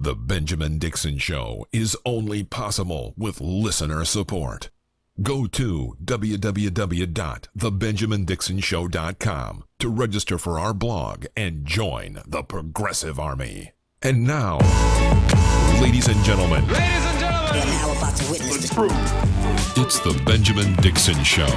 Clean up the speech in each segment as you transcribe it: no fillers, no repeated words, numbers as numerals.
The Benjamin Dixon Show is only possible with listener support. Go to www.thebenjamindixonshow.com to register for our blog and join the Progressive Army. And now, ladies and gentlemen, You're now about to witness the truth. it's the Benjamin Dixon Show.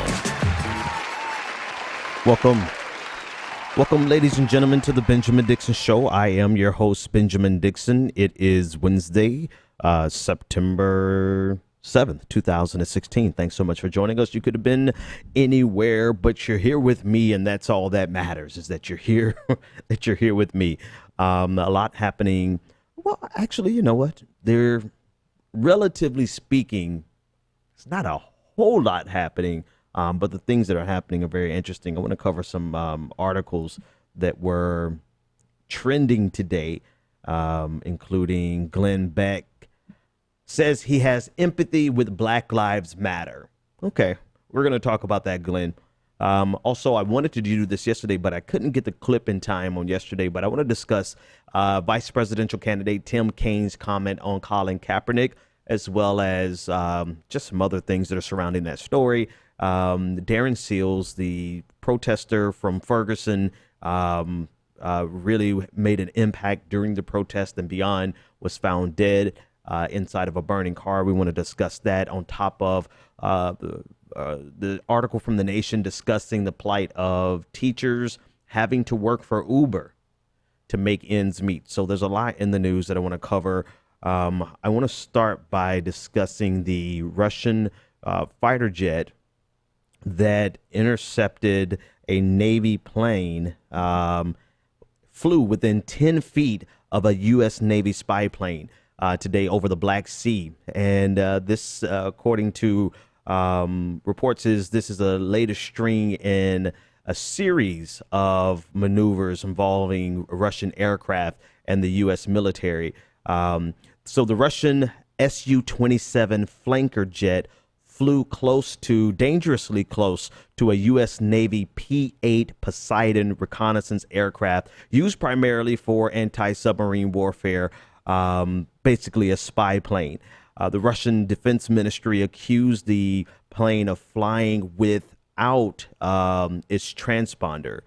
Welcome, ladies and gentlemen, to the Benjamin Dixon Show. I am your host, Benjamin Dixon. It is Wednesday, September 7th, 2016. Thanks so much for joining us. You could have been anywhere, but you're here with me, and that's all that matters, is that you're here, with me. A lot happening. Well, actually, you know what? They're, relatively speaking, it's not a whole lot happening. But the things that are happening are very interesting. I want to cover some articles that were trending today, including Glenn Beck says he has empathy with Black Lives Matter. Okay, we're going to talk about that, Glenn. Also, I wanted to do this yesterday, but I couldn't get the clip in time on yesterday. But I want to discuss vice presidential candidate Tim Kaine's comment on Colin Kaepernick, as well as just some other things that are surrounding that story. Darren Seals, the protester from Ferguson, really made an impact during the protest and beyond, was found dead inside of a burning car. We want to discuss that on top of the article from The Nation discussing the plight of teachers having to work for Uber to make ends meet. So there's a lot in the news that I want to cover. I want to start by discussing the Russian fighter jet that intercepted a Navy plane, flew within 10 feet of a U.S. Navy spy plane today over the Black Sea. And this, according to reports, this is the latest string in a series of maneuvers involving Russian aircraft and the U.S. military. So the Russian Su-27 flanker jet flew dangerously close to a U.S. Navy P-8 Poseidon reconnaissance aircraft used primarily for anti-submarine warfare, basically a spy plane. The Russian Defense Ministry accused the plane of flying without its transponder,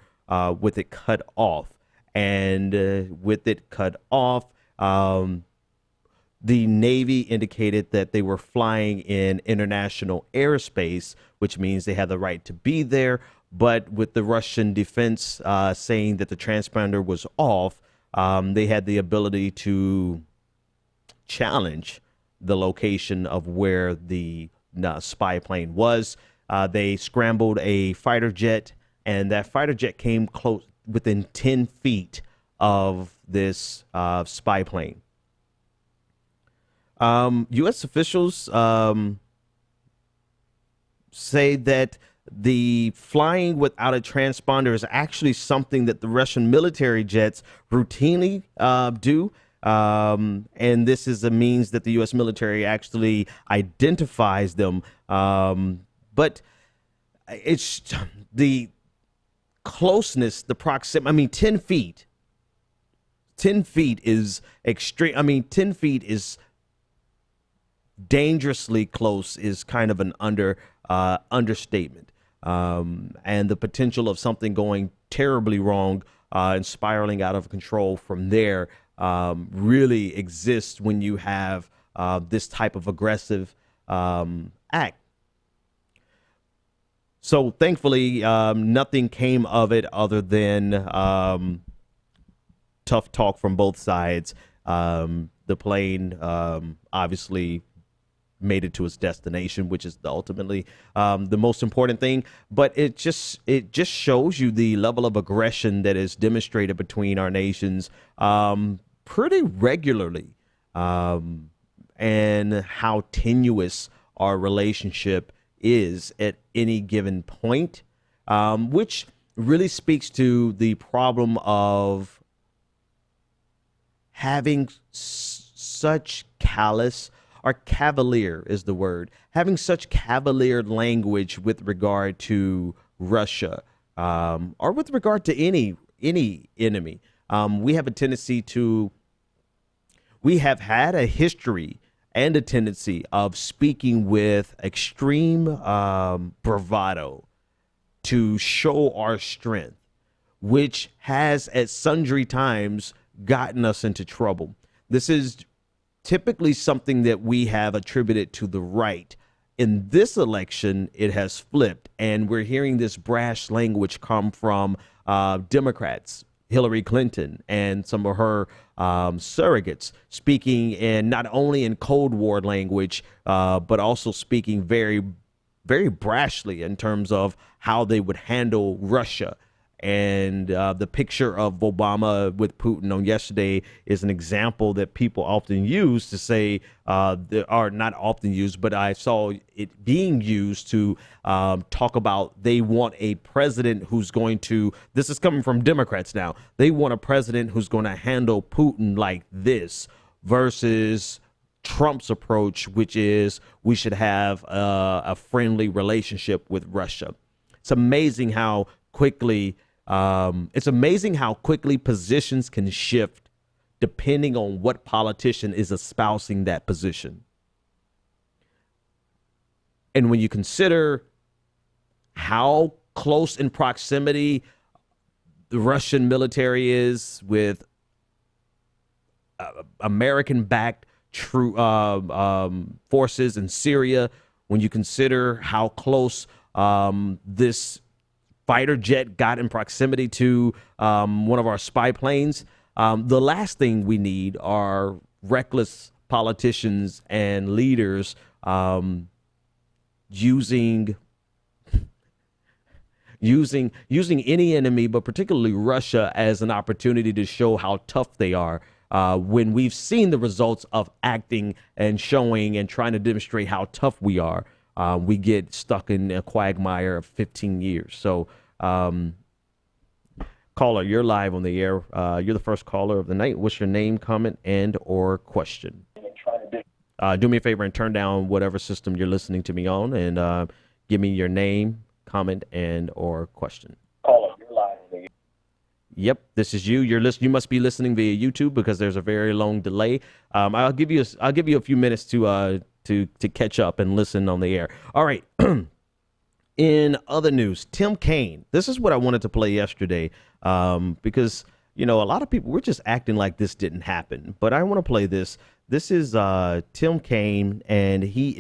with it cut off. And with it cut off, the Navy indicated that they were flying in international airspace, which means they had the right to be there. But with the Russian defense saying that the transponder was off, they had the ability to challenge the location of where the spy plane was. They scrambled a fighter jet, and that fighter jet came close within 10 feet of this spy plane. U.S. officials say that the flying without a transponder is actually something that the Russian military jets routinely do. And this is a means that the U.S. military actually identifies them. But it's the closeness, the proximity. I mean, 10 feet. 10 feet is extreme. I mean, 10 feet is dangerously close, is kind of an understatement. And the potential of something going terribly wrong and spiraling out of control from there really exists when you have this type of aggressive act. So thankfully, nothing came of it other than tough talk from both sides. The plane obviously made it to its destination, which is ultimately the most important thing. But it just shows you the level of aggression that is demonstrated between our nations pretty regularly, and how tenuous our relationship is at any given point, which really speaks to the problem of having such callous, or cavalier is the word, having such cavalier language with regard to Russia, or with regard to any enemy. We have a tendency to we have had a history and a tendency of speaking with extreme bravado to show our strength, which has at sundry times gotten us into trouble. This is typically something that we have attributed to the right. In this election, it has flipped, and we're hearing this brash language come from Democrats, Hillary Clinton, and some of her surrogates, speaking in not only in Cold War language, but also speaking very, very brashly in terms of how they would handle Russia. And the picture of Obama with Putin on yesterday is an example that people often use to say, are not often used, but I saw it being used to talk about they want a president who's going to, this is coming from Democrats now, they want a president who's going to handle Putin like this versus Trump's approach, which is we should have a friendly relationship with Russia. It's amazing how quickly positions can shift depending on what politician is espousing that position. And when you consider how close in proximity the Russian military is with American-backed forces in Syria, when you consider how close this fighter jet got in proximity to one of our spy planes, the last thing we need are reckless politicians and leaders using any enemy, but particularly Russia, as an opportunity to show how tough they are. When we've seen the results of acting and showing and trying to demonstrate how tough we are, we get stuck in a quagmire of 15 years. So, caller, you're live on the air. You're the first caller of the night. What's your name, comment, and or question? Do me a favor and turn down whatever system you're listening to me on, and give me your name, comment, and or question. Caller, you're live on the air. Yep, this is you. You must be listening via YouTube because there's a very long delay. I'll give you a few minutes to catch up and listen on the air. All right. In other news, Tim Kaine. This is what I wanted to play yesterday because, a lot of people were just acting like this didn't happen. But I want to play this. This is Tim Kaine, and he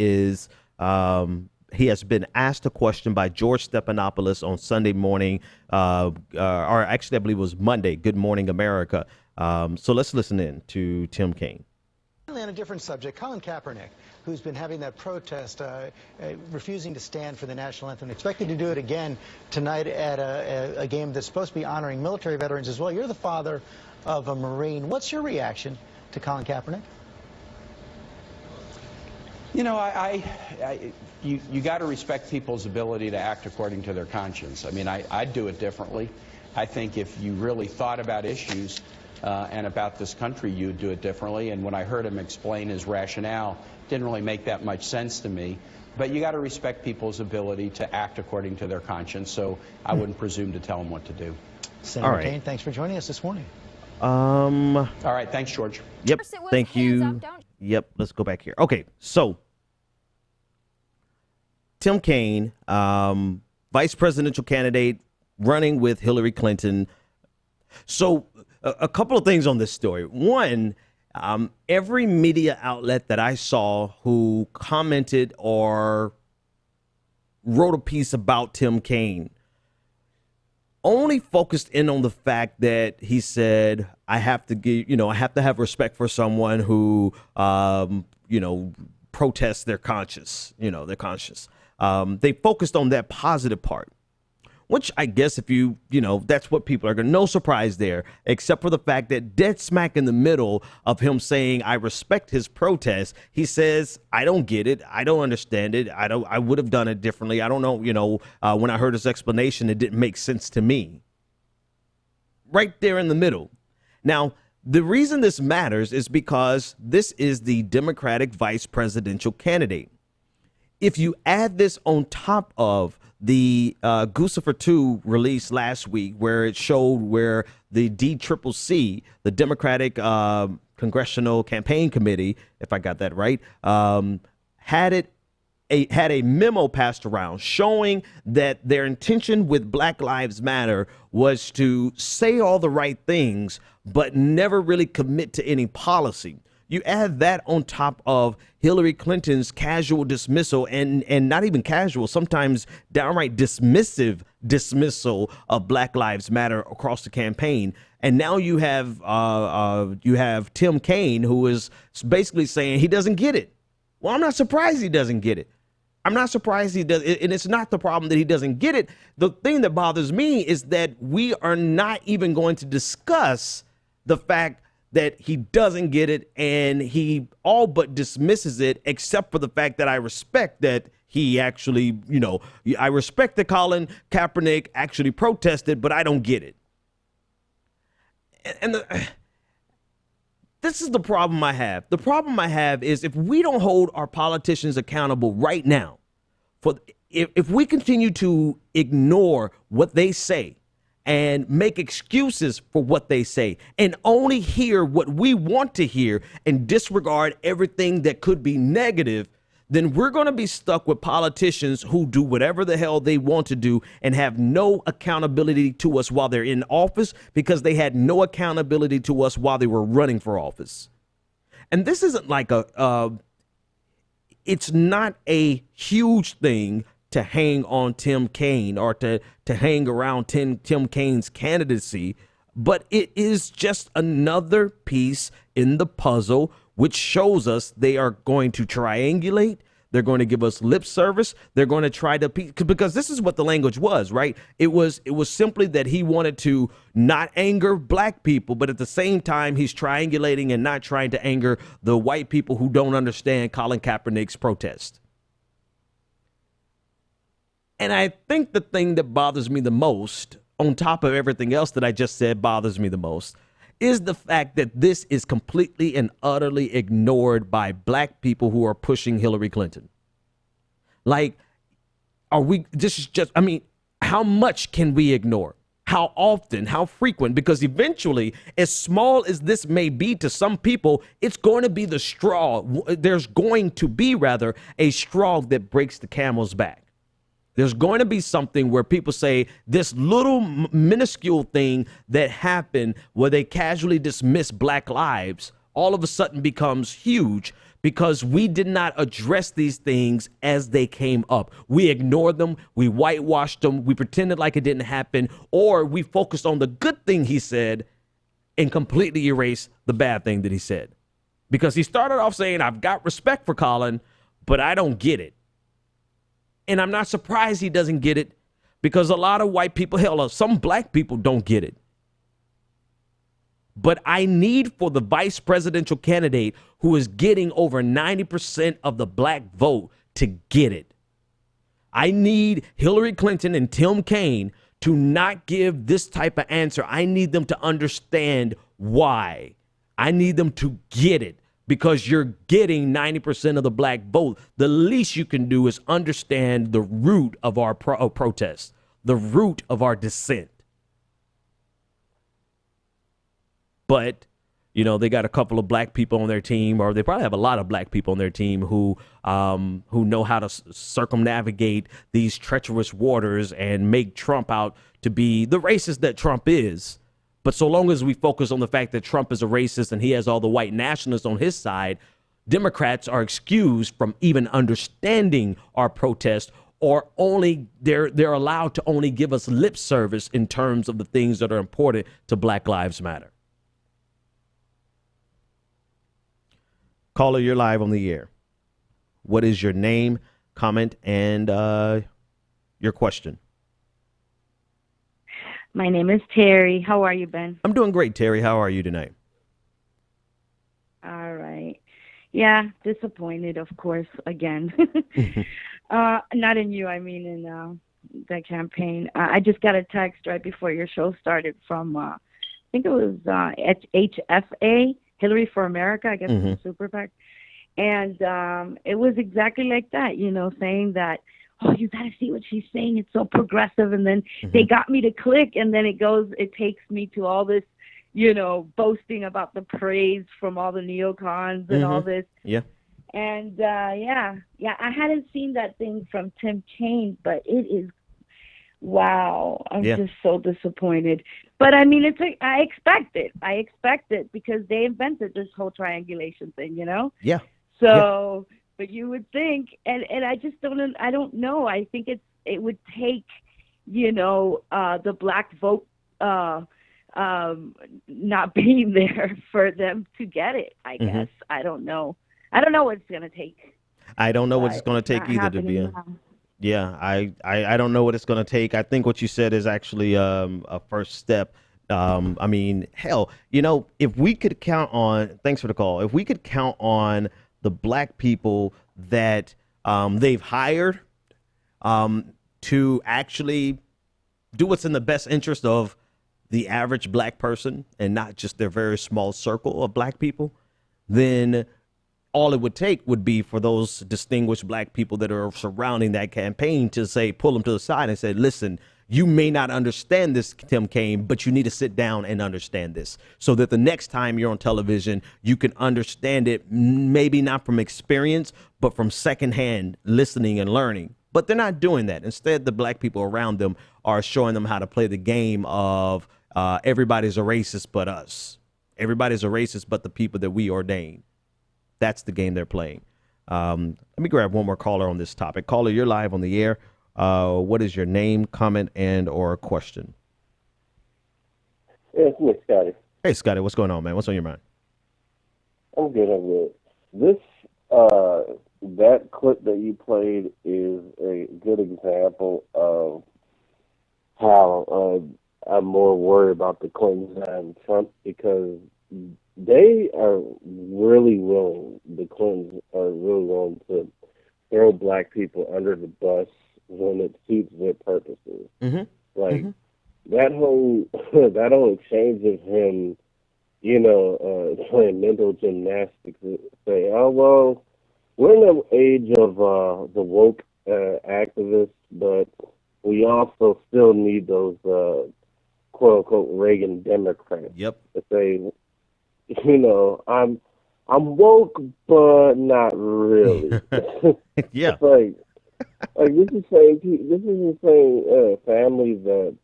has been asked a question by George Stephanopoulos on Sunday morning, or actually I believe it was Monday, Good Morning America. So let's listen in to Tim Kaine. On a different subject, Colin Kaepernick, who's been having that protest, refusing to stand for the national anthem, expected to do it again tonight at a game that's supposed to be honoring military veterans as well. You're the father of a Marine. What's your reaction to Colin Kaepernick? You know, you got to respect people's ability to act according to their conscience. I mean, I'd do it differently. I think if you really thought about issues and about this country, you'd do it differently. And when I heard him explain his rationale, it didn't really make that much sense to me. But you got to respect people's ability to act according to their conscience. So I wouldn't presume to tell them what to do. Senator Kaine, thanks for joining us this morning. All right, thanks, George. Yep, thank you. Yep, let's go back here. Okay, so Tim Kaine, vice presidential candidate, running with Hillary Clinton. So a couple of things on this story. One, every media outlet that I saw who commented or wrote a piece about Tim Kaine only focused in on the fact that he said, I have to have respect for someone who, protests their conscience, their conscience. They focused on that positive part, which I guess if that's what people are going to, no surprise there, except for the fact that dead smack in the middle of him saying, I respect his protest, he says, I don't get it. I don't understand it. I would have done it differently. I don't know. When I heard his explanation, it didn't make sense to me. Right there in the middle. Now, the reason this matters is because this is the Democratic vice presidential candidate. If you add this on top of the Guccifer 2 release last week, where it showed where the DCCC, the Democratic Congressional Campaign Committee, if I got that right, had a memo passed around showing that their intention with Black Lives Matter was to say all the right things, but never really commit to any policy. You add that on top of Hillary Clinton's casual dismissal and not even casual, sometimes downright dismissive dismissal of Black Lives Matter across the campaign. And now you have Tim Kaine, who is basically saying he doesn't get it. Well, I'm not surprised he doesn't get it. I'm not surprised he does. And it's not the problem that he doesn't get it. The thing that bothers me is that we are not even going to discuss the fact that he doesn't get it, and he all but dismisses it, except for the fact that I respect that he actually, I respect that Colin Kaepernick actually protested, but I don't get it. And this is the problem I have. The problem I have is if we don't hold our politicians accountable right now, if we continue to ignore what they say, and make excuses for what they say and only hear what we want to hear and disregard everything that could be negative, then we're going to be stuck with politicians who do whatever the hell they want to do and have no accountability to us while they're in office, because they had no accountability to us while they were running for office. And this isn't like it's not a huge thing to hang on Tim Kaine or to hang around Tim Kaine's candidacy, but it is just another piece in the puzzle which shows us they are going to triangulate. They're going to give us lip service. They're going to try to, because this is what the language was, right? It was simply that he wanted to not anger black people, but at the same time, he's triangulating and not trying to anger the white people who don't understand Colin Kaepernick's protest. And I think the thing that bothers me the most, on top of everything else that I just said bothers me the most, is the fact that this is completely and utterly ignored by black people who are pushing Hillary Clinton. Like, how much can we ignore? How often, how frequent? Because eventually, as small as this may be to some people, it's going to be the straw. There's going to be, rather, a straw that breaks the camel's back. There's going to be something where people say this little minuscule thing that happened where they casually dismiss black lives all of a sudden becomes huge because we did not address these things as they came up. We ignored them. We whitewashed them. We pretended like it didn't happen, or we focused on the good thing he said and completely erased the bad thing that he said. Because he started off saying, I've got respect for Colin, but I don't get it. And I'm not surprised he doesn't get it, because a lot of white people, hell, some black people don't get it. But I need for the vice presidential candidate who is getting over 90% of the black vote to get it. I need Hillary Clinton and Tim Kaine to not give this type of answer. I need them to understand why. I need them to get it. Because you're getting 90% of the black vote. The least you can do is understand the root of our protest, the root of our dissent. But, they got a couple of black people on their team, or they probably have a lot of black people on their team who know how to circumnavigate these treacherous waters and make Trump out to be the racist that Trump is. But so long as we focus on the fact that Trump is a racist and he has all the white nationalists on his side, Democrats are excused from even understanding our protest, or only they're allowed to only give us lip service in terms of the things that are important to Black Lives Matter. Caller, you're live on the air. What is your name, comment, and your question? My name is Terry. How are you, Ben? I'm doing great, Terry. How are you tonight? All right. Yeah, disappointed, of course, again. Not in you, I mean in the campaign. I just got a text right before your show started from, I think it was HFA, Hillary for America, I guess it's a super PAC. And it was exactly like that, saying that, oh, you got to see what she's saying. It's so progressive. And then they got me to click, and then it takes me to all this boasting about the praise from all the neocons and all this. Yeah. And yeah, I hadn't seen that thing from Tim Kaine, but it is, wow. I'm just so disappointed. But I mean, I expect it because they invented this whole triangulation thing, Yeah. So, but you would think, and I just I don't know. I think it would take, the black vote not being there for them to get it, I guess. I don't know. I don't know what it's going to take. I don't know what it's going to take either, to be honest. Yeah, I don't know what it's going to take. I think what you said is actually a first step. I mean, hell, if we could count on, thanks for the call, if we could count on the black people that they've hired to actually do what's in the best interest of the average black person and not just their very small circle of black people, then all it would take would be for those distinguished black people that are surrounding that campaign to say, pull them to the side and say, listen, you may not understand this, Tim Kaine, but you need to sit down and understand this so that the next time you're on television, you can understand it, maybe not from experience, but from secondhand listening and learning. But they're not doing that. Instead, the black people around them are showing them how to play the game of everybody's a racist but us. Everybody's a racist but the people that we ordain. That's the game they're playing. Let me grab one more caller on this topic. Caller, you're live on the air. What is your name, comment, and or question? Yeah, it's me, Scotty. Hey, Scotty, what's going on, man? What's on your mind? I'm good. This, that clip that you played is a good example of how I'm more worried about the Clintons than Trump, because they are really willing, the Clintons are really willing to throw black people under the bus when it suits their purposes. That whole exchange of him, playing mental gymnastics, say, oh, well, we're in the age of the woke activists, but we also still need those quote-unquote Reagan Democrats. Yep. To say, I'm woke, but not really. Yeah. It's like this is the same family that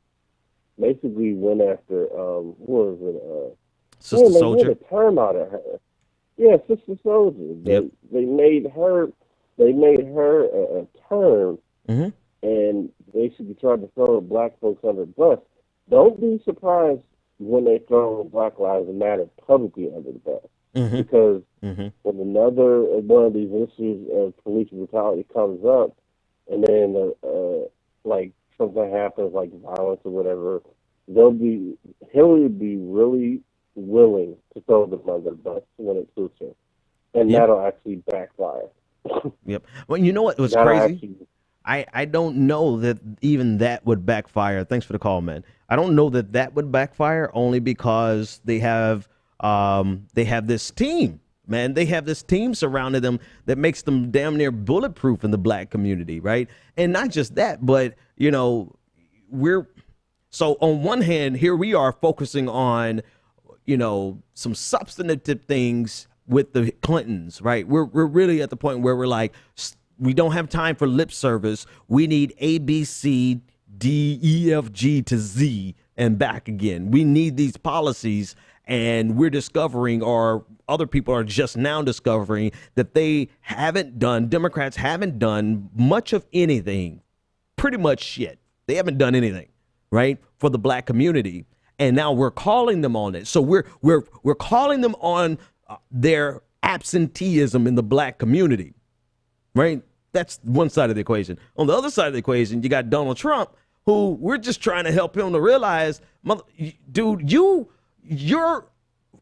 basically went after what was it? Sister Soldier. They made a term out of her. Yeah, Sister Soldier. They made her a term, and basically tried to throw black folks under the bus. Don't be surprised when they throw Black Lives Matter publicly under the bus. Because when another one of these issues of police brutality comes up, and then like something happens, like violence or whatever, Hillary would be really willing to throw them under the bus when it suits her, and that'll actually backfire. Yep. Well, you know what was crazy? I don't know that even that would backfire. Thanks for the call, man. I don't know that would backfire, only because they have this team, man. They have this team surrounding them that makes them damn near bulletproof in the black community, right? And not just that, but so on one hand, here we are focusing on, some substantive things with the Clintons, right? We're really at the point where we're like, we don't have time for lip service. We need A, B, C, D, E, F, G to Z and back again. We need these policies, and we're discovering, or other people are just now discovering, that Democrats haven't done much of anything, pretty much shit. They haven't done anything, right, for the black community. And now we're calling them on it. So we're calling them on their absenteeism in the black community, right? That's one side of the equation. On the other side of the equation, you got Donald Trump, who we're just trying to help him to realize, dude, you're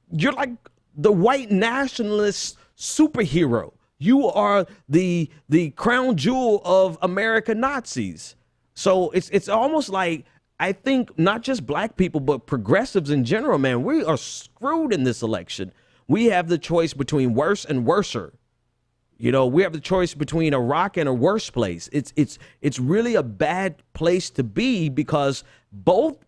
like the white nationalist superhero. You are the crown jewel of American Nazis. So it's almost like, I think not just black people, but progressives in general, man, we are screwed in this election. We have the choice between worse and worser. We have the choice between a rock and a worse place. It's really a bad place to be, because both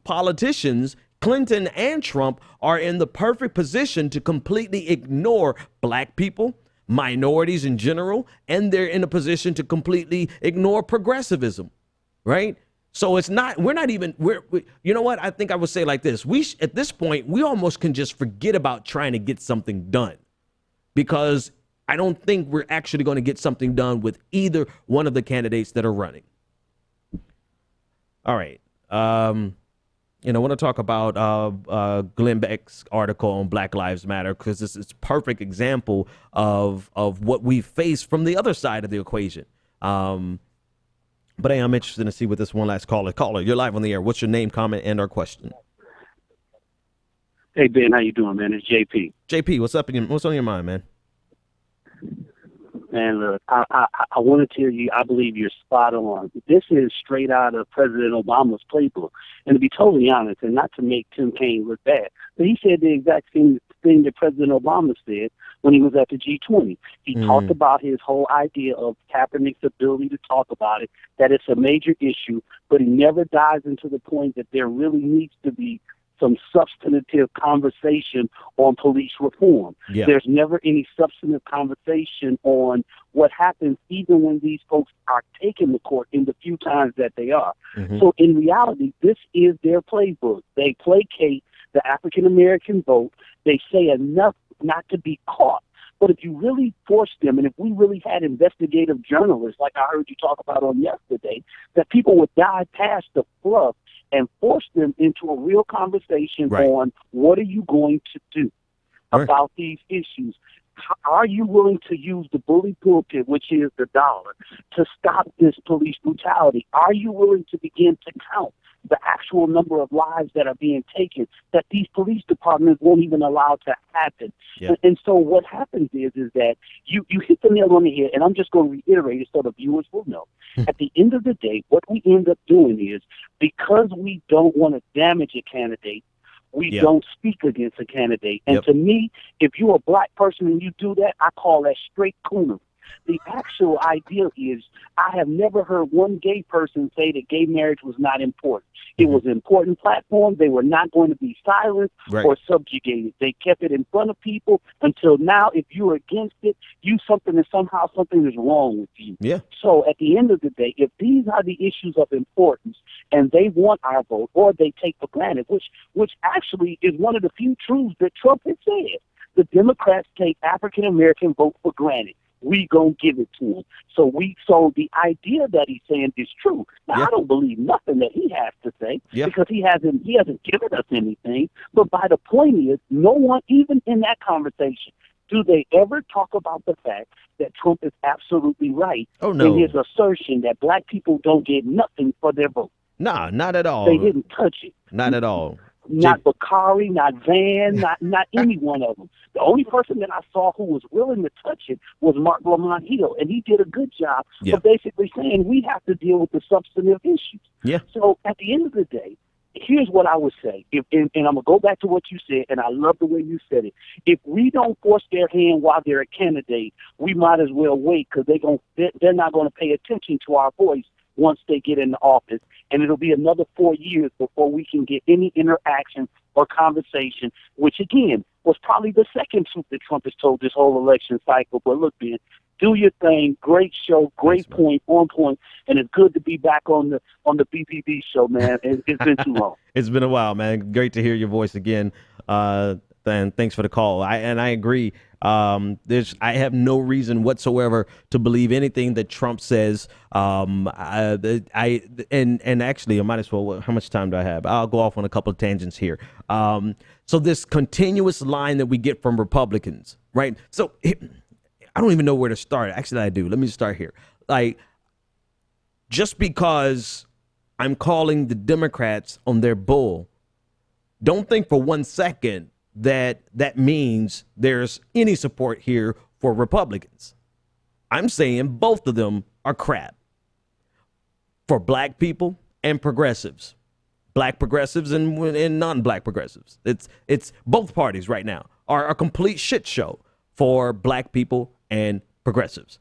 politicians Clinton and Trump are in the perfect position to completely ignore black people, minorities in general, and they're in a position to completely ignore progressivism, right? So it's not, you know what? I think I would say like this. At this point, we almost can just forget about trying to get something done, because I don't think we're actually going to get something done with either one of the candidates that are running. All right. I want to talk about Glenn Beck's article on Black Lives Matter, because this is a perfect example of what we face from the other side of the equation. But hey, I'm interested to see what this one last caller. Caller, you're live on the air. What's your name, comment, and our question? Hey, Ben, how you doing, man? It's JP. JP, what's on your mind, man? And look, I want to tell you, I believe you're spot on. This is straight out of President Obama's playbook. And to be totally honest, and not to make Tim Kaine look bad, but he said the exact same thing that President Obama said when he was at the G20. He talked about his whole idea of Kaepernick's ability to talk about it, that it's a major issue, but he never dives into the point that there really needs to be some substantive conversation on police reform. Yeah. There's never any substantive conversation on what happens even when these folks are taken to court in the few times that they are. So in reality, this is their playbook. They placate the African-American vote. They say enough not to be caught. But if you really force them, and if we really had investigative journalists, like I heard you talk about on yesterday, that people would dive past the fluff and force them into a real conversation on what are you going to do about these issues. Are you willing to use the bully pulpit, which is the dollar, to stop this police brutality? Are you willing to begin to count the actual number of lives that are being taken that these police departments won't even allow to happen? And so what happens is that you hit the nail on the head, and I'm just going to reiterate it so the viewers will know. At the end of the day, what we end up doing is, because we don't want to damage a candidate, we don't speak against a candidate. And to me, if you're a black person and you do that, I call that straight coonery. The actual idea is, I have never heard one gay person say that gay marriage was not important. It was an important platform. They were not going to be silenced or subjugated. They kept it in front of people until now. If you're against it, something is wrong with you. So at the end of the day, if these are the issues of importance and they want our vote, or they take for granted, which actually is one of the few truths that Trump has said, the Democrats take African-American vote for granted. We gonna give it to him. So the idea that he's saying is true. Now I don't believe nothing that he has to say because he hasn't given us anything. But by the point is, no one, even in that conversation, do they ever talk about the fact that Trump is absolutely right in his assertion that black people don't get nothing for their vote? Nah, not at all. They didn't touch it. Not at all. Not Bakari, not Van, not any one of them. The only person that I saw who was willing to touch it was Mark Lamont Hill, and he did a good job of basically saying we have to deal with the substantive issues. So at the end of the day, here's what I would say, and I'm going to go back to what you said, and I love the way you said it. If we don't force their hand while they're a candidate, we might as well wait, because they're not going to pay attention to our voice once they get in the office, and it'll be another 4 years before we can get any interaction or conversation, which, again, was probably the second truth that Trump has told this whole election cycle. But look, Ben, do your thing. Great show, great point, on point, and it's good to be back on the BPB show, man. It's been too long. It's been a while, man. Great to hear your voice again. And thanks for the call. I agree. I have no reason whatsoever to believe anything that Trump says. And actually, I might as well. How much time do I have? I'll go off on a couple of tangents here. So this continuous line that we get from Republicans, right? So I don't even know where to start. Actually, I do. Let me start here. Like, just because I'm calling the Democrats on their bull, don't think for 1 second that means there's any support here for Republicans. I'm saying both of them are crap for black people and progressives, black progressives and non-black progressives. It's both parties right now are a complete shit show for black people and progressives.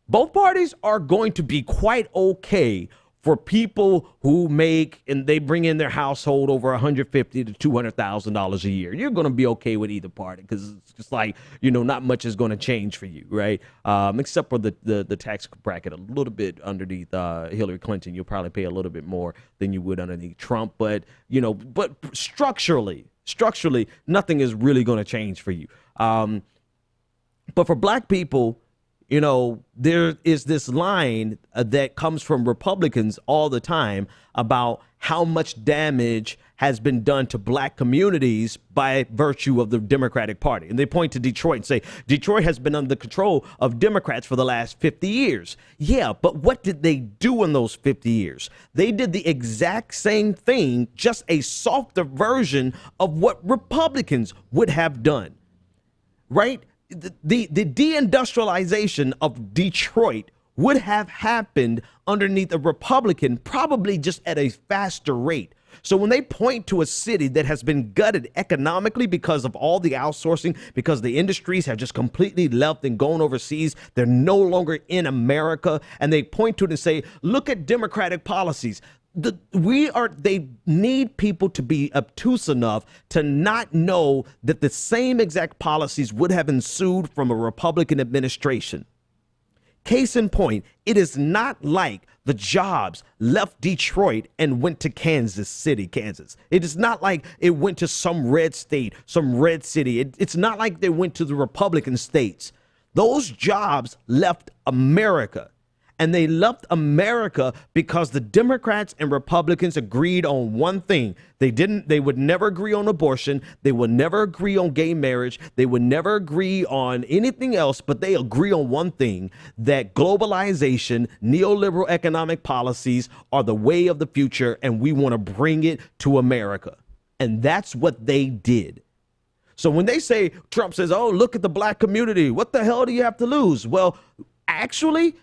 Both parties are going to be quite okay for people who make and they bring in their household over $150,000 to $200,000 a year. You're going to be okay with either party because it's just like, not much is going to change for you, right? Except for the tax bracket a little bit underneath Hillary Clinton. You'll probably pay a little bit more than you would underneath Trump. But, but structurally, nothing is really going to change for you. But for black people, there is this line that comes from Republicans all the time about how much damage has been done to black communities by virtue of the Democratic Party. And they point to Detroit and say, Detroit has been under the control of Democrats for the last 50 years. Yeah, but what did they do in those 50 years? They did the exact same thing, just a softer version of what Republicans would have done, right? The deindustrialization of Detroit would have happened underneath a Republican, probably just at a faster rate. So when they point to a city that has been gutted economically because of all the outsourcing, because the industries have just completely left and gone overseas, they're no longer in America, and they point to it and say, look at Democratic policies. They need people to be obtuse enough to not know that the same exact policies would have ensued from a Republican administration. Case in point, it is not like the jobs left Detroit and went to Kansas City, Kansas. It is not like it went to some red state, some red city. It's not like they went to the Republican states. Those jobs left America. And they left America because the Democrats and Republicans agreed on one thing. They would never agree on abortion. They would never agree on gay marriage. They would never agree on anything else, but they agree on one thing, that globalization, neoliberal economic policies are the way of the future, and we want to bring it to America. And that's what they did. So when they say, Trump says, oh, look at the black community, what the hell do you have to lose? Well, actually,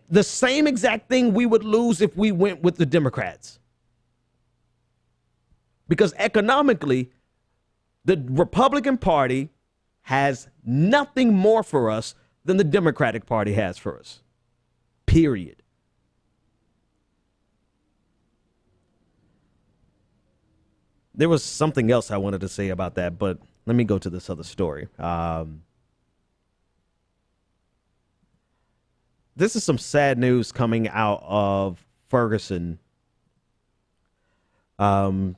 the same exact thing we would lose if we went with the Democrats. Because economically, the Republican Party has nothing more for us than the Democratic Party has for us. Period. There was something else I wanted to say about that, but let me go to this other story. This is some sad news coming out of Ferguson. Darren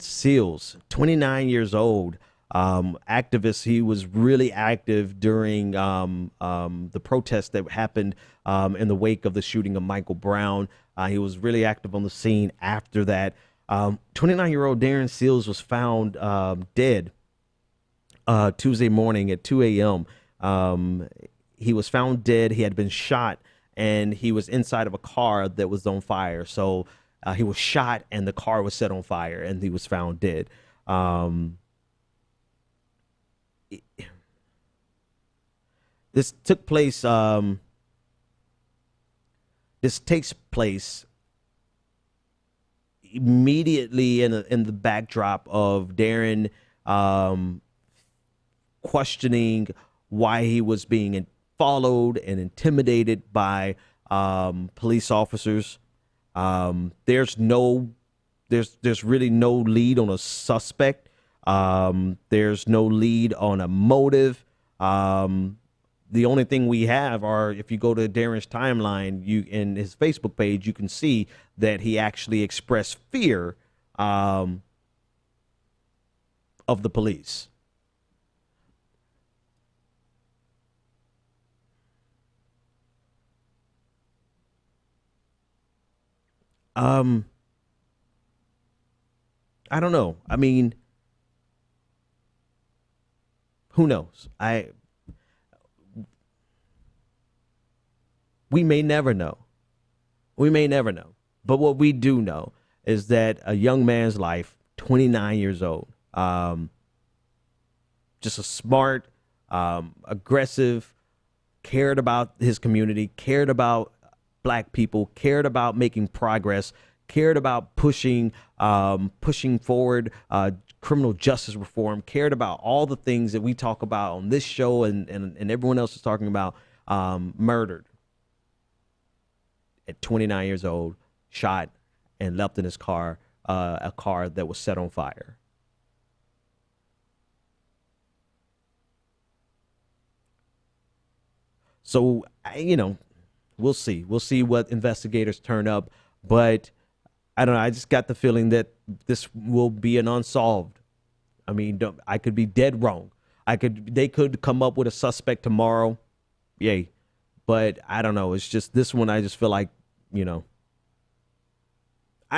Seals, 29 years old, activist. He was really active during the protest that happened in the wake of the shooting of Michael Brown. He was really active on the scene after that. 29-year-old Darren Seals was found dead Tuesday morning at 2 a.m. He was found dead. He had been shot, and he was inside of a car that was on fire. So he was shot, and the car was set on fire, and he was found dead. This took place. This takes place immediately in the backdrop of Darren questioning why he was being followed and intimidated by police officers. There's really no lead on a suspect. There's no lead on a motive. The only thing we have are, if you go to Darren's timeline, in his Facebook page, you can see that he actually expressed fear of the police. I don't know. I mean, who knows? We may never know. We may never know. But what we do know is that a young man's life, 29 years old, just a smart, aggressive, cared about his community, cared about black people, cared about making progress, cared about pushing forward criminal justice reform, cared about all the things that we talk about on this show and everyone else is talking about, murdered. at 29 years old, shot and left in his car, a car that was set on fire. So, we'll see. We'll see what investigators turn up. But I don't know. I just got the feeling that this will be an unsolved. I mean, I could be dead wrong. They could come up with a suspect tomorrow. Yay. But I don't know. It's just this one. I just feel like, I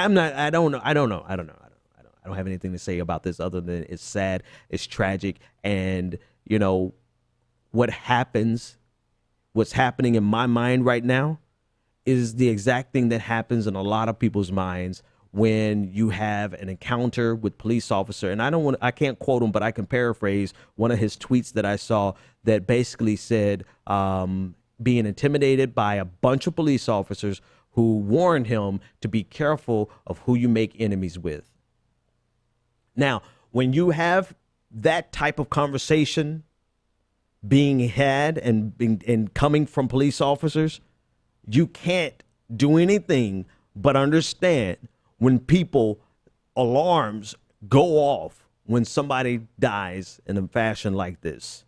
don't know. I don't have anything to say about this other than it's sad. It's tragic. And, what's happening in my mind right now is the exact thing that happens in a lot of people's minds when you have an encounter with police officer. And I can't quote him, but I can paraphrase one of his tweets that I saw that basically said, being intimidated by a bunch of police officers who warned him to be careful of who you make enemies with. Now, when you have that type of conversation being had and coming from police officers, you can't do anything but understand when alarms go off when somebody dies in a fashion like this.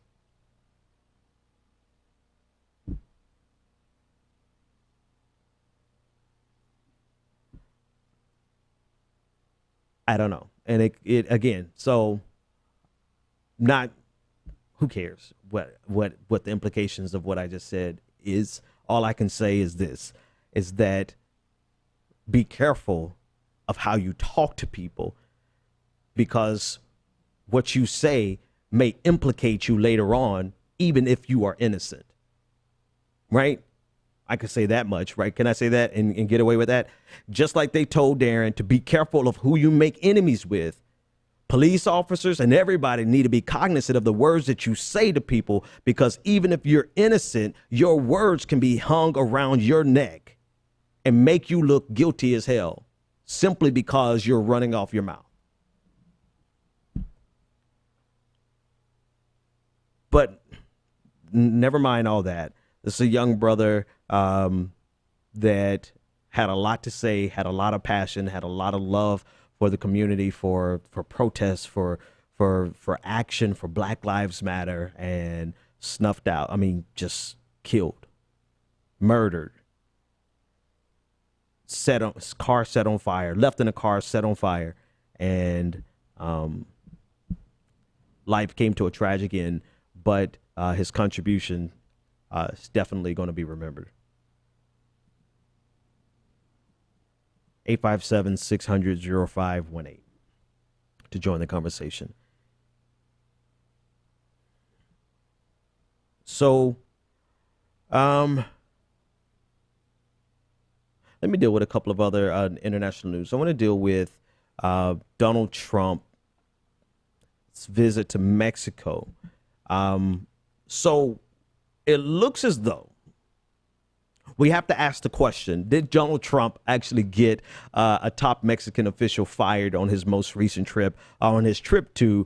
I don't know. And it again, so who cares what the implications of what I just said is. All I can say is this, is that be careful of how you talk to people, because what you say may implicate you later on, even if you are innocent. Right? I could say that much, right? Can I say that and get away with that? Just like they told Darren to be careful of who you make enemies with. Police officers and everybody need to be cognizant of the words that you say to people, because even if you're innocent, your words can be hung around your neck and make you look guilty as hell simply because you're running off your mouth. But never mind all that. This is a young brother that had a lot to say, had a lot of passion, had a lot of love for the community, for protests, for action, for Black Lives Matter, and snuffed out. I mean, just killed, murdered, car set on fire, left in a car set on fire, and life came to a tragic end. But his contribution is definitely going to be remembered. 857-600-0518 to join the conversation. So, let me deal with a couple of other international news. I want to deal with Donald Trump's visit to Mexico. So it looks as though we have to ask the question, did Donald Trump actually get a top Mexican official fired on his most recent trip, on his trip to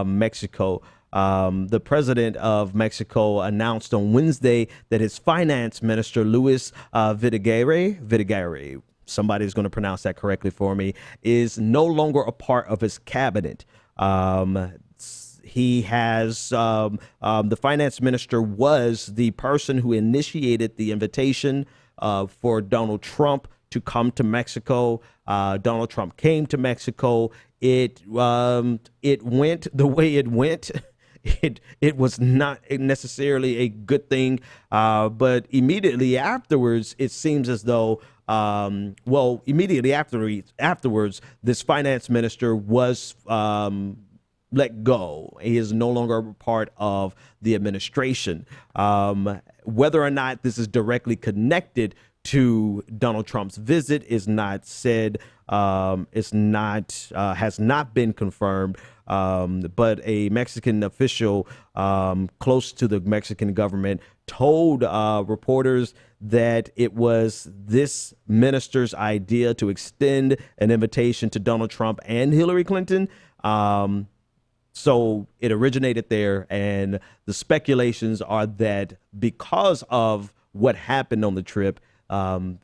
Mexico? The president of Mexico announced on Wednesday that his finance minister, Luis Videgaray, somebody's going to pronounce that correctly for me, is no longer a part of his cabinet. He has the finance minister was the person who initiated the invitation for Donald Trump to come to Mexico. Donald Trump came to Mexico. It went the way it went. It was not necessarily a good thing, but immediately afterwards, it seems as though, immediately afterwards, this finance minister was let go. He is no longer a part of the administration. Whether or not this is directly connected to Donald Trump's visit is not said. Has not been confirmed. But a Mexican official close to the Mexican government told reporters that it was this minister's idea to extend an invitation to Donald Trump and Hillary Clinton. So it originated there, and the speculations are that because of what happened on the trip,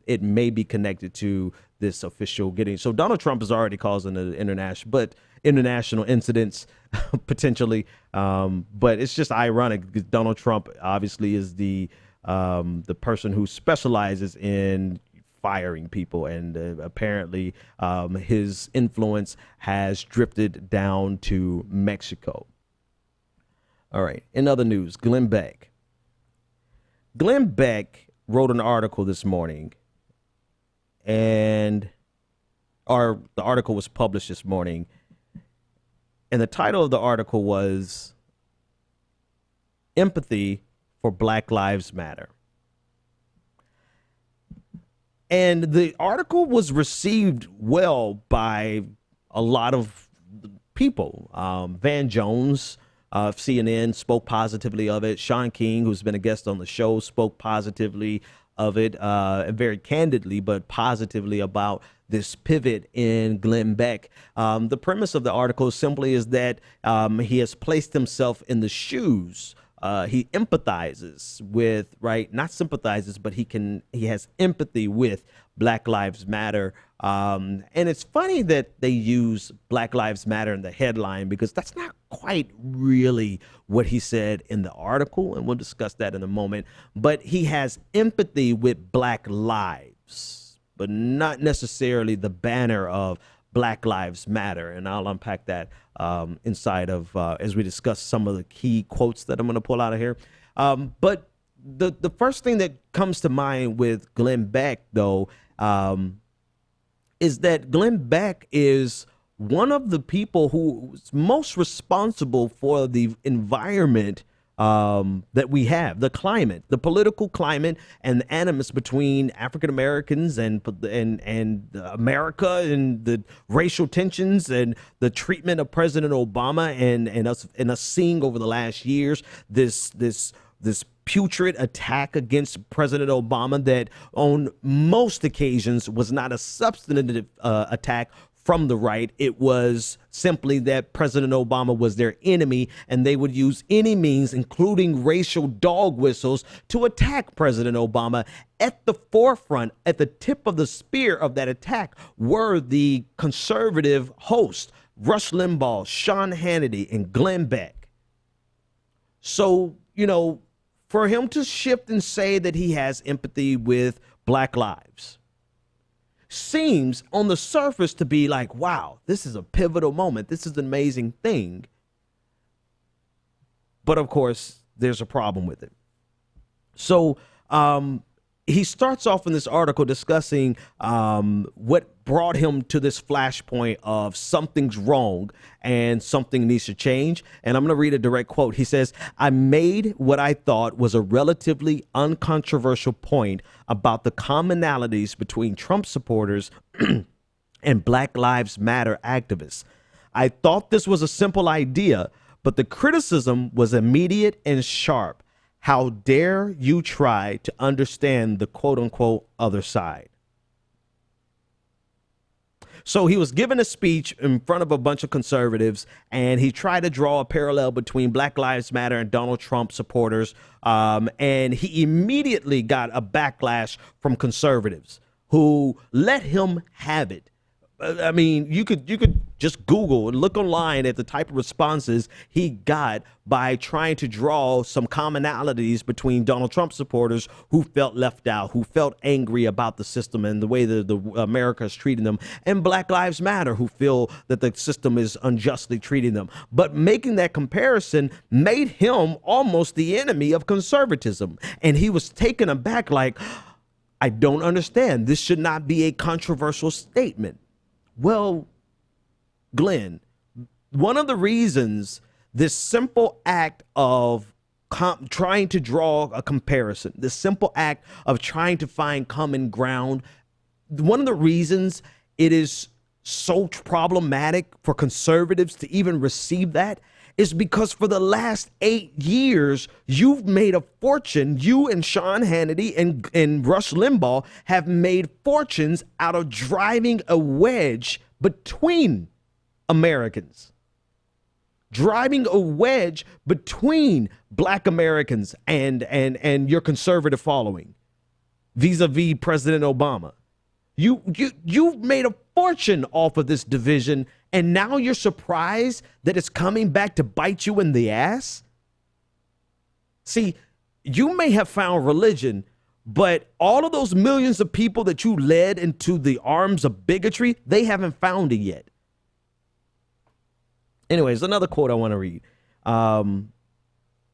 it may be connected to this official getting. So Donald Trump is already causing an international incidents potentially. But it's just ironic because Donald Trump obviously is the person who specializes in firing people, and apparently his influence has drifted down to Mexico. All right. In other news, Glenn Beck wrote an article this morning, the article was published this morning, and the title of the article was Empathy for Black Lives Matter. And the article was received well by a lot of people. Van Jones of CNN spoke positively of it. Sean King, who's been a guest on the show, spoke positively of it, very candidly, but positively about this pivot in Glenn Beck. The premise of the article simply is that he has placed himself in the shoes. He empathizes with, not sympathizes, but he has empathy with Black Lives Matter. And it's funny that they use Black Lives Matter in the headline, because that's not quite really what he said in the article. And we'll discuss that in a moment. But he has empathy with Black lives, but not necessarily the banner of Black Lives Matter. And I'll unpack that inside of as we discuss some of the key quotes that I'm going to pull out of here. But the first thing that comes to mind with Glenn Beck, though, is that Glenn Beck is one of the people who's most responsible for the environment that we have, the climate, the political climate, and the animus between African Americans and America, and the racial tensions and the treatment of President Obama and us seeing over the last years this putrid attack against President Obama that on most occasions was not a substantive attack from the right. It was simply that President Obama was their enemy, and they would use any means, including racial dog whistles, to attack President Obama. At the forefront, at the tip of the spear of that attack, were the conservative hosts, Rush Limbaugh, Sean Hannity, and Glenn Beck. So, for him to shift and say that he has empathy with Black lives seems on the surface to be like, wow, this is a pivotal moment. This is an amazing thing. But of course, there's a problem with it. So he starts off in this article discussing what brought him to this flashpoint of something's wrong and something needs to change. And I'm going to read a direct quote. He says, "I made what I thought was a relatively uncontroversial point about the commonalities between Trump supporters and Black Lives Matter activists. I thought this was a simple idea, but the criticism was immediate and sharp. How dare you try to understand the quote unquote other side?" So he was giving a speech in front of a bunch of conservatives, and he tried to draw a parallel between Black Lives Matter and Donald Trump supporters. And he immediately got a backlash from conservatives who let him have it. I mean, you could just Google and look online at the type of responses he got by trying to draw some commonalities between Donald Trump supporters who felt left out, who felt angry about the system and the way that America is treating them, and Black Lives Matter, who feel that the system is unjustly treating them. But making that comparison made him almost the enemy of conservatism. And he was taken aback like, I don't understand. This should not be a controversial statement. Well, Glenn, one of the reasons this simple act of trying to draw a comparison, this simple act of trying to find common ground, one of the reasons it is so problematic for conservatives to even receive that is because for the last 8 years, you've made a fortune. You and Sean Hannity and Rush Limbaugh have made fortunes out of driving a wedge between Americans, driving a wedge between Black Americans and your conservative following. vis-a-vis President Obama. You've made a fortune off of this division, and now you're surprised that it's coming back to bite you in the ass? See, you may have found religion, but all of those millions of people that you led into the arms of bigotry, they haven't found it yet. Anyways, another quote I want to read.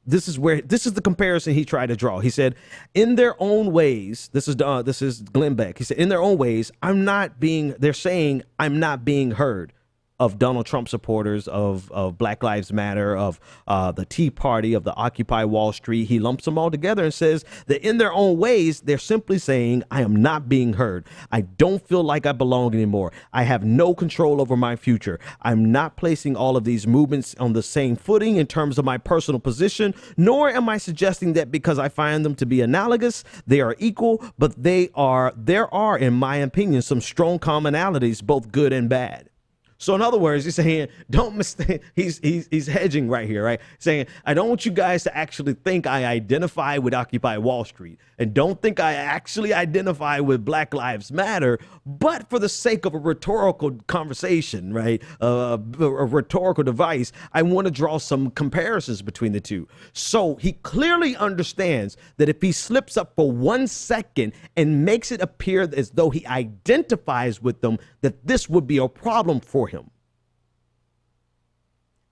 This is the comparison he tried to draw. He said, in their own ways, this is Glenn Beck. He said, in their own ways, they're saying I'm not being heard. Of Donald Trump supporters, of Black Lives Matter, of the Tea Party, of the Occupy Wall Street. He lumps them all together and says that in their own ways, they're simply saying, I am not being heard. I don't feel like I belong anymore. I have no control over my future. I'm not placing all of these movements on the same footing in terms of my personal position, nor am I suggesting that because I find them to be analogous, they are equal, but there are, in my opinion, some strong commonalities, both good and bad. So in other words, he's saying, don't mistake, he's hedging right here, right? Saying, I don't want you guys to actually think I identify with Occupy Wall Street, and don't think I actually identify with Black Lives Matter, but for the sake of a rhetorical conversation, right? A rhetorical device, I want to draw some comparisons between the two. So he clearly understands that if he slips up for 1 second and makes it appear as though he identifies with them, that this would be a problem for him.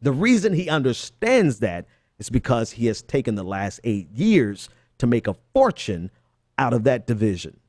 The reason he understands that is because he has taken the last 8 years to make a fortune out of that division.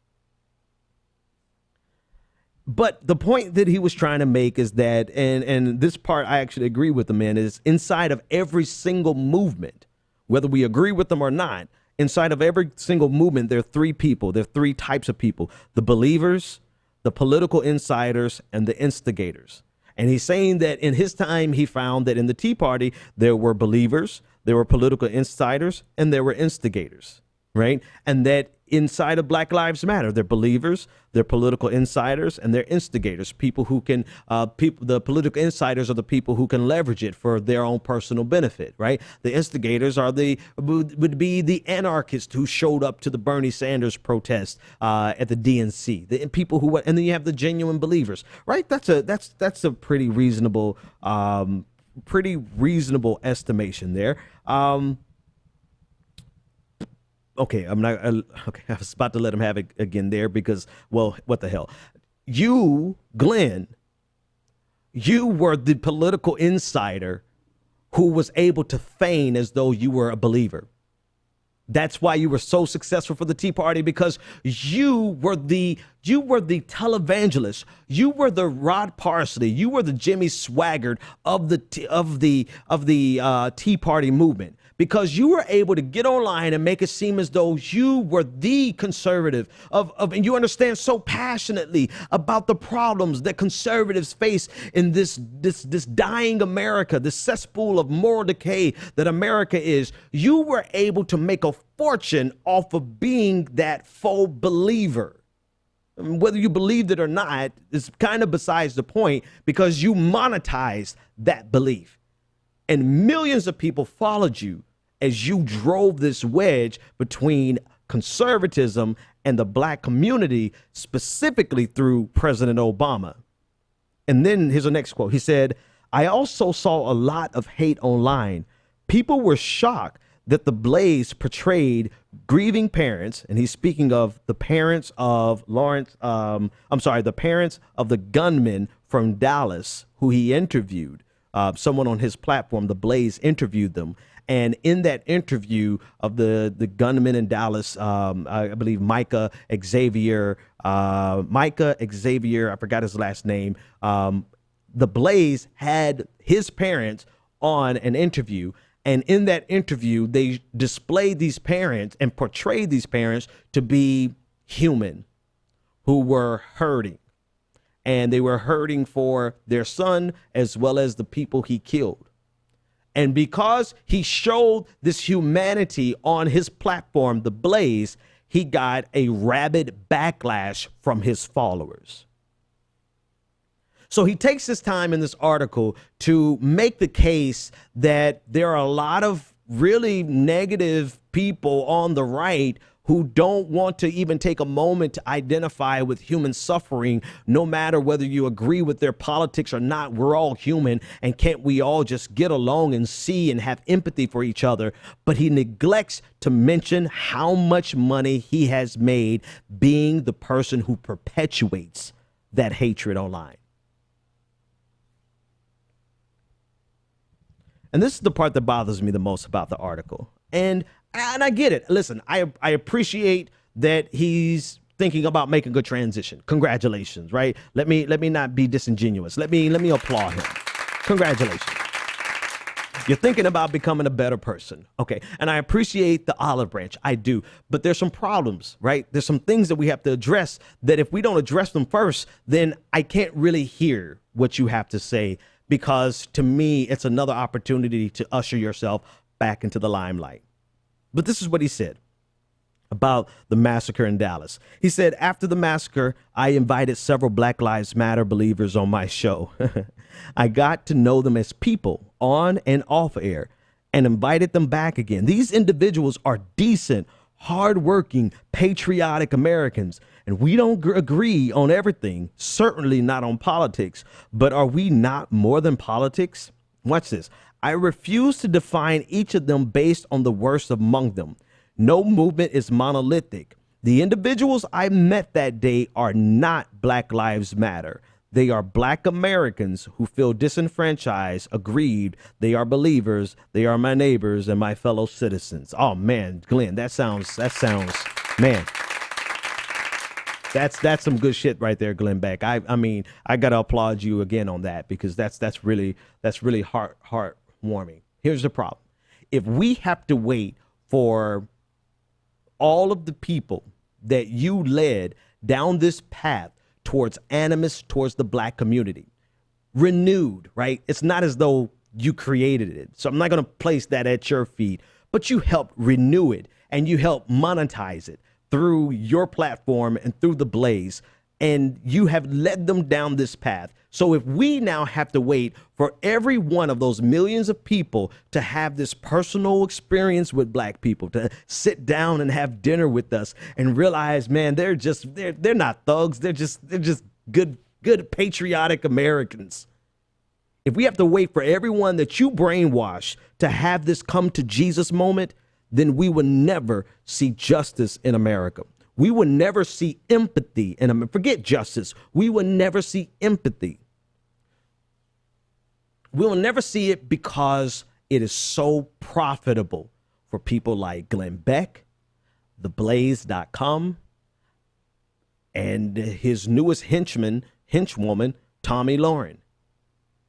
But the point that he was trying to make is that, and this part I actually agree with the man, is inside of every single movement, whether we agree with them or not, inside of every single movement, there are three people. There are three types of people: the believers, the political insiders, and the instigators. And he's saying that in his time, he found that in the Tea Party, there were believers, there were political insiders, and there were instigators, right? And that inside of Black Lives Matter, they're believers, they're political insiders, and they're instigators, people who can, the political insiders are the people who can leverage it for their own personal benefit, right? The instigators would be the anarchists who showed up to the Bernie Sanders protest at the DNC, the people who, and then you have the genuine believers, right? That's a pretty reasonable estimation there. Okay, I was about to let him have it again there because, well, what the hell? You, Glenn, you were the political insider who was able to feign as though you were a believer. That's why you were so successful for the Tea Party, because you were the televangelist. You were the Rod Parsley. You were the Jimmy Swaggart of the Tea Party movement, because you were able to get online and make it seem as though you were the conservative and you understand so passionately about the problems that conservatives face in this dying America, this cesspool of moral decay that America is. You were able to make a fortune off of being that faux believer. I mean, whether you believed it or not is kind of besides the point, because you monetized that belief. And millions of people followed you as you drove this wedge between conservatism and the black community, specifically through President Obama. And then here's the next quote. He said, I also saw a lot of hate online. People were shocked that the Blaze portrayed grieving parents, and he's speaking of the parents of the parents of the gunman from Dallas who he interviewed. Someone on his platform, the Blaze, interviewed them. And in that interview of the gunman in Dallas, I believe Micah Xavier, I forgot his last name. The Blaze had his parents on an interview. And in that interview, they displayed these parents and portrayed these parents to be human, who were hurting. And they were hurting for their son as well as the people he killed. And because he showed this humanity on his platform, The Blaze, he got a rabid backlash from his followers. So he takes his time in this article to make the case that there are a lot of really negative people on the right who don't want to even take a moment to identify with human suffering, no matter whether you agree with their politics or not. We're all human, and can't we all just get along and see and have empathy for each other? But he neglects to mention how much money he has made being the person who perpetuates that hatred online. And this is the part that bothers me the most about the article. And I get it. Listen, I appreciate that he's thinking about making a good transition. Congratulations, right? Let me not be disingenuous. Let me applaud him. Congratulations. You're thinking about becoming a better person. Okay. And I appreciate the olive branch. I do. But there's some problems, right? There's some things that we have to address that if we don't address them first, then I can't really hear what you have to say, because to me, it's another opportunity to usher yourself back into the limelight. But this is what he said about the massacre in Dallas. He said, after the massacre, I invited several Black Lives Matter believers on my show. I got to know them as people on and off air and invited them back again. These individuals are decent, hardworking, patriotic Americans, and we don't agree on everything, certainly not on politics. But are we not more than politics? Watch this. I refuse to define each of them based on the worst among them. No movement is monolithic. The individuals I met that day are not Black Lives Matter. They are Black Americans who feel disenfranchised, aggrieved. They are believers. They are my neighbors and my fellow citizens. Oh man, Glenn, that sounds, man. That's some good shit right there, Glenn Beck. I mean, I gotta applaud you again on that, because that's really heartwarming. Here's the problem. If we have to wait for all of the people that you led down this path towards animus, towards the Black community, renewed, right? It's not as though you created it. So I'm not going to place that at your feet, but you helped renew it and you helped monetize it through your platform and through the Blaze. And you have led them down this path. So if we now have to wait for every one of those millions of people to have this personal experience with Black people, to sit down and have dinner with us and realize, man, they're not thugs. They're just good patriotic Americans. If we have to wait for everyone that you brainwash to have this come to Jesus moment, then we will never see justice in America. We will never see empathy in America. Forget justice. We will never see empathy. We will never see it because it is so profitable for people like Glenn Beck, theblaze.com, and his newest henchwoman, Tommy Lauren.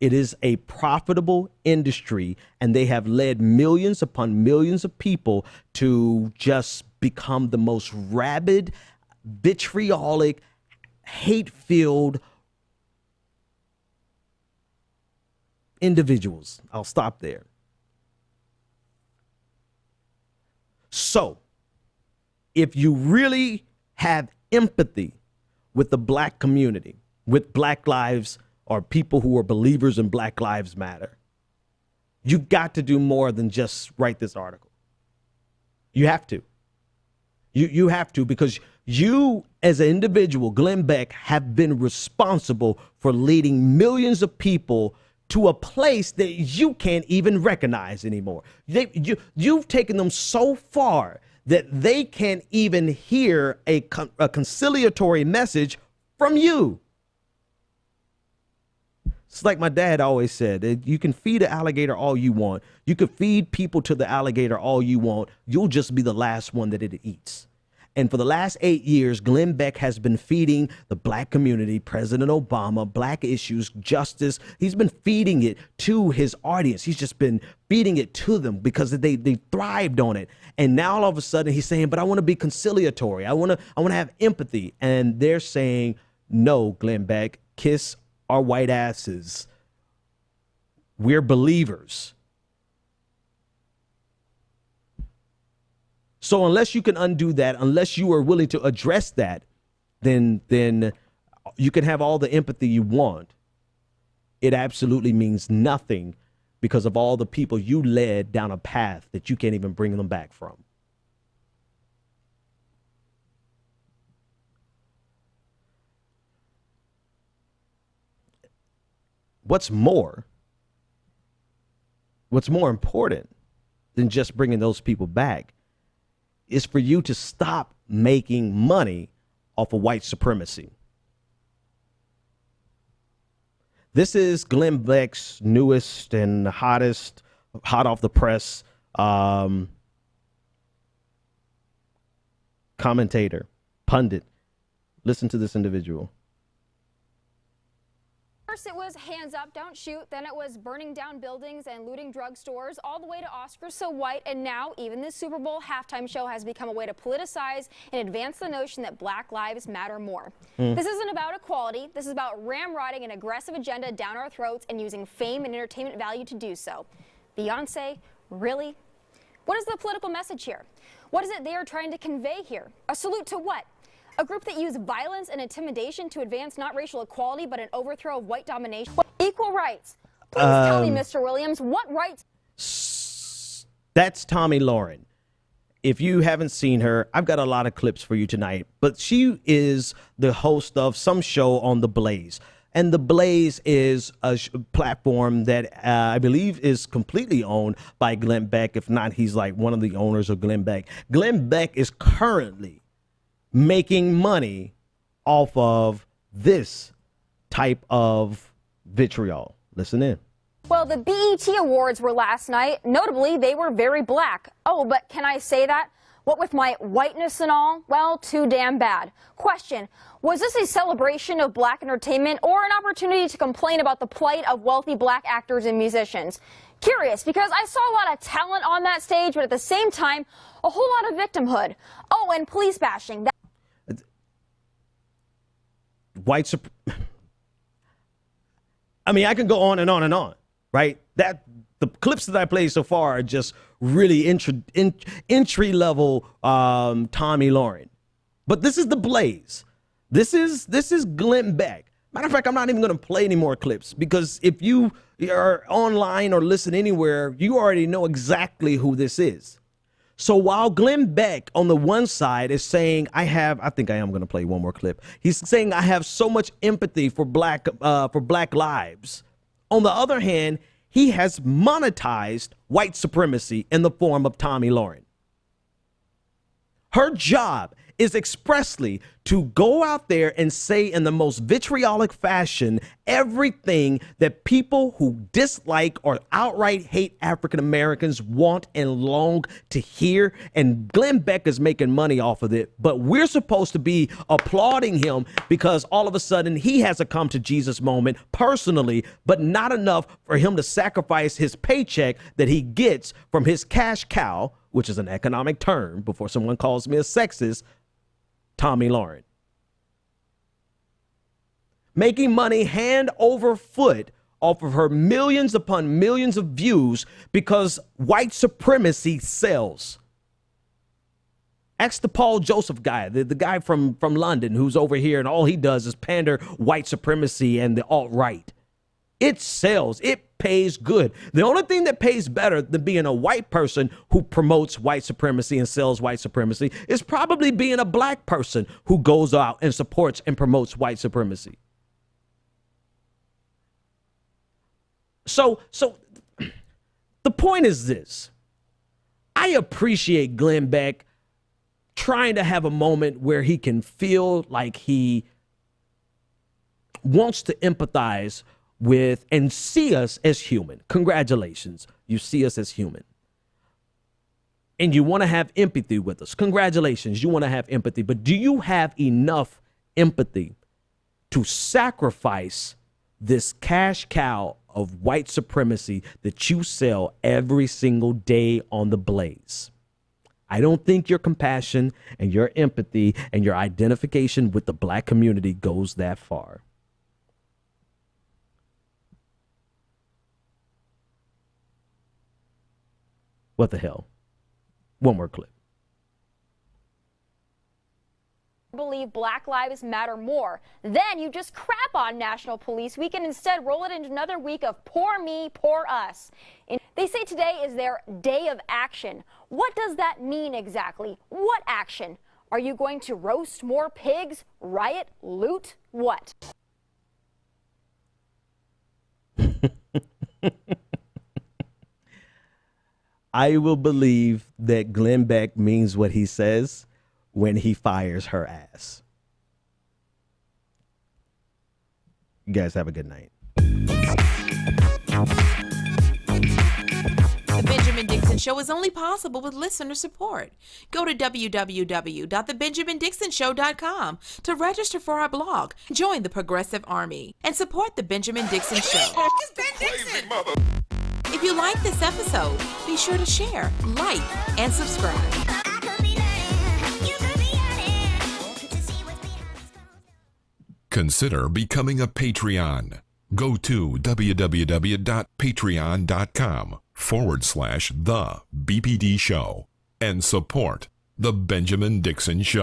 It is a profitable industry, and they have led millions upon millions of people to just become the most rabid, vitriolic, hate-filled individuals. I'll stop there. So, if you really have empathy with the Black community, with Black lives, or people who are believers in Black Lives Matter, you got to do more than just write this article. You have to. You have to, because you as an individual, Glenn Beck, have been responsible for leading millions of people to a place that you can't even recognize anymore. You've taken them so far that they can't even hear a conciliatory message from you. It's like my dad always said, you can feed an alligator all you want. You could feed people to the alligator all you want. You'll just be the last one that it eats. And for the last 8 years, Glenn Beck has been feeding the Black community, President Obama, Black issues, justice. He's been feeding it to his audience. He's just been feeding it to them because they thrived on it. And now all of a sudden he's saying, but I want to be conciliatory. I want to have empathy. And they're saying, no, Glenn Beck, kiss our white asses. We're believers. So unless you can undo that, unless you are willing to address that, then you can have all the empathy you want. It absolutely means nothing because of all the people you led down a path that you can't even bring them back from. what's more important than just bringing those people back is for you to stop making money off of white supremacy. This is Glenn Beck's newest and hottest, hot off the press commentator, pundit. Listen to this individual. First it was hands up, don't shoot. Then it was burning down buildings and looting drugstores, all the way to Oscars So White. And now even this Super Bowl halftime show has become a way to politicize and advance the notion that Black lives matter more. This isn't about equality. This is about ramrodding an aggressive agenda down our throats and using fame and entertainment value to do so. Beyonce, really? What is the political message here? What is it they are trying to convey here? A salute to what? A group that used violence and intimidation to advance not racial equality, but an overthrow of white domination. Equal rights. Please tell me, Mr. Williams, what rights? That's Tomi Lahren. If you haven't seen her, I've got a lot of clips for you tonight, but she is the host of some show on The Blaze. And The Blaze is a platform that I believe is completely owned by Glenn Beck. If not, he's like one of the owners of Glenn Beck. Glenn Beck is currently making money off of this type of vitriol. Listen in. Well, the BET Awards were last night. Notably, they were very black. Oh, but can I say that? What with my whiteness and all? Well, too damn bad. Question, was this a celebration of black entertainment or an opportunity to complain about the plight of wealthy black actors and musicians? Curious, because I saw a lot of talent on that stage, but at the same time, a whole lot of victimhood. Oh, and police bashing. I mean, I can go on and on and on, right? That the clips that I played so far are just really entry level Tomi Lahren. But this is The Blaze. This is Glenn Beck. Matter of fact, I'm not even going to play any more clips because if you are online or listen anywhere, you already know exactly who this is. So while Glenn Beck on the one side is saying, I think I am going to play one more clip. He's saying I have so much empathy for black lives. On the other hand, he has monetized white supremacy in the form of Tomi Lahren. Her job is expressly to go out there and say in the most vitriolic fashion everything that people who dislike or outright hate African Americans want and long to hear. And Glenn Beck is making money off of it, but we're supposed to be applauding him because all of a sudden he has a come to Jesus moment personally, but not enough for him to sacrifice his paycheck that he gets from his cash cow, which is an economic term before someone calls me a sexist, Tomi Lahren. Making money hand over foot off of her millions upon millions of views because white supremacy sells. Ask the Paul Joseph guy, the guy from London who's over here and all he does is pander white supremacy and the alt-right. It sells. It pays good. The only thing that pays better than being a white person who promotes white supremacy and sells white supremacy is probably being a black person who goes out and supports and promotes white supremacy. So the point is this. I appreciate Glenn Beck trying to have a moment where he can feel like he wants to empathize with and see us as human. Congratulations. You see us as human. And you want to have empathy with us. Congratulations. You want to have empathy. But do you have enough empathy to sacrifice this cash cow of white supremacy that you sell every single day on The Blaze? I don't think your compassion and your empathy and your identification with the black community goes that far. What the hell? One more clip. Believe Black Lives Matter more. Then you just crap on National Police Week and instead roll it into another week of poor me, poor us. They say today is their day of action. What does that mean exactly? What action? Are you going to roast more pigs, riot, loot? What? I will believe that Glenn Beck means what he says when he fires her ass. You guys have a good night. The Benjamin Dixon Show is only possible with listener support. Go to www.thebenjamindixonshow.com to register for our blog, join the Progressive Army, and support the Benjamin Dixon Show. It's Ben Dixon! If you like this episode, be sure to share, like, and subscribe. Consider becoming a Patreon. Go to www.patreon.com/The BPD Show and support The Benjamin Dixon Show.